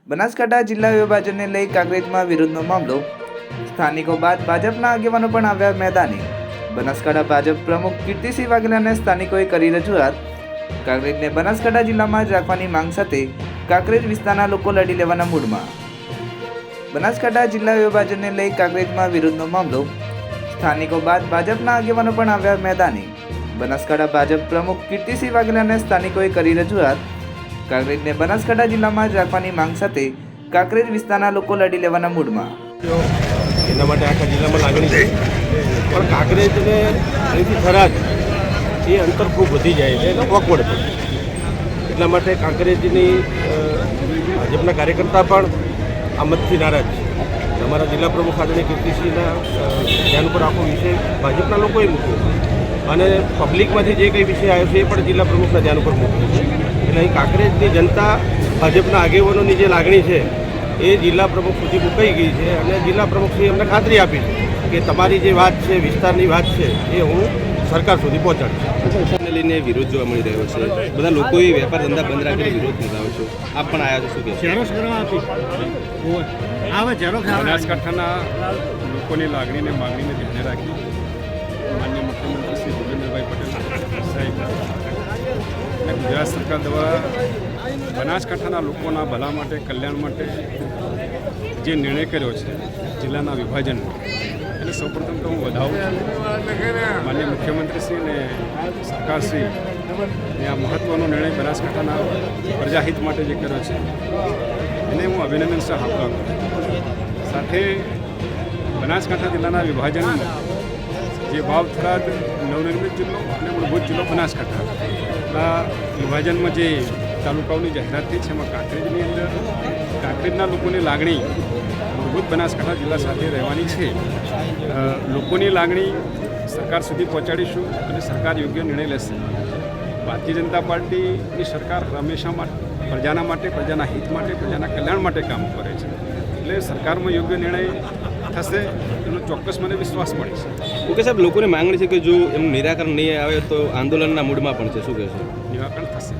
બનાસકાંઠા જિલ્લા વિભાજનને લઈ કાંકરેજમાં વિરોધનો મામલો. સ્થાનિકો બાદ ભાજપના આગેવાનો પણ આવ્યા મેદાને. બનાસકાંઠા ભાજપ પ્રમુખ કીર્તિસિંહ વાઘેલાને સ્થાનિકોએ કરી રજૂઆત. કાંકરેજને બનાસકાંઠા જિલ્લામાં જ રાખવાની માંગ સાથે કાંકરેજ વિસ્તારના લોકો લડી લેવાના મૂડમાં. બનાસકાંઠા જિલ્લા વિભાજનને લઈ કાંકરેજમાં વિરોધનો મામલો. સ્થાનિકો બાદ ભાજપના આગેવાનો પણ આવ્યા મેદાને. બનાસકાંઠા ભાજપ પ્રમુખ કીર્તિસિંહ વાઘેલાને સ્થાનિકોએ કરી રજૂઆત. કાંકરેજને બનાસકાંઠા જિલ્લામાં જ રાખવાની માંગ સાથે કાંકરેજ વિસ્તારના લોકો લડી લેવાના મૂડમાં. એના માટે આખા જિલ્લામાં લાગણી છે, પણ કાંકરેજને અહીંથી થરાદ એ અંતર ખૂબ વધી જાય છે, એટલે ઓકવર્ડ પડે. એટલા માટે કાંકરેજની ભાજપના કાર્યકર્તા પણ આ મતથી નારાજ છે. અમારા જિલ્લા પ્રમુખ આદરણીય કીર્તિસિંહના ધ્યાન પર આખો વિષય ભાજપના લોકોએ મૂક્યો અને પબ્લિકમાંથી જે કંઈ વિષય આવ્યો છે એ પણ જિલ્લા પ્રમુખના ધ્યાન ઉપર મૂક્યો છે. એટલે અહીં કાંકરેજની જનતા ભાજપના આગેવાનોની જે લાગણી છે એ જિલ્લા પ્રમુખ સુધી મુકાઈ ગઈ છે અને જિલ્લા પ્રમુખશ્રીએ અમને ખાતરી આપી છે કે તમારી જે વાત છે, વિસ્તારની વાત છે, એ હું સરકાર સુધી પહોંચાડીશ. ને લઈને વિરોધ જોવા મળી રહ્યો છે. બધા લોકોએ વેપાર ધંધા બંધ રાખીને વિરોધ નોંધાવ્યો છે. આપ પણ આવ્યા છો, શું કહે? બનાસકાંઠાના લોકોની લાગણીને માગણીને ધ્યાને રાખી માનનીય મુખ્યમંત્રી શ્રી ભૂપેન્દ્રભાઈ પટેલ સાહેબ અને ગુજરાત સરકાર દ્વારા બનાસકાંઠાના લોકોના ભલા માટે, કલ્યાણ માટે જે નિર્ણય કર્યો છે જિલ્લાના વિભાજનનો, એટલે સૌપ્રથમ તો હું વધાવું છું માનનીય મુખ્યમંત્રીશ્રી અને સરકારશ્રી એ આ મહત્ત્વનો નિર્ણય બનાસકાંઠાના પ્રજાહિત માટે જે કર્યો છે એને હું અભિનંદન સહ આપવા છું. સાથે બનાસકાંઠા જિલ્લાના વિભાજનમાં જે વાવ થરાદ નવનિર્મિત જિલ્લો અને મૂળભૂત જિલ્લો બનાસકાંઠા વિભાજનમાં જે તાલુકાઓની જાહેરાત થઈ છે એમાં કાંકરેજની અંદર કાંકરેજના લોકોની લાગણી મૂળભૂત બનાસકાંઠા જિલ્લા સાથે રહેવાની છે. લોકોની લાગણી સરકાર સુધી પહોંચાડીશું અને સરકાર યોગ્ય નિર્ણય લેશે. ભારતીય જનતા પાર્ટીની સરકાર હંમેશા પ્રજાના માટે, પ્રજાના હિત માટે, પ્રજાના કલ્યાણ માટે કામ કરે છે. એટલે સરકારમાં યોગ્ય નિર્ણય થશે એનો ચોક્કસ મને વિશ્વાસ મળે છે. ઓકે સાહેબ, લોકોની માંગણી છે કે જો એનું નિરાકરણ નહીં આવે તો આંદોલનના મૂડમાં પણ છે, શું કહેશો? નિરાકરણ થશે.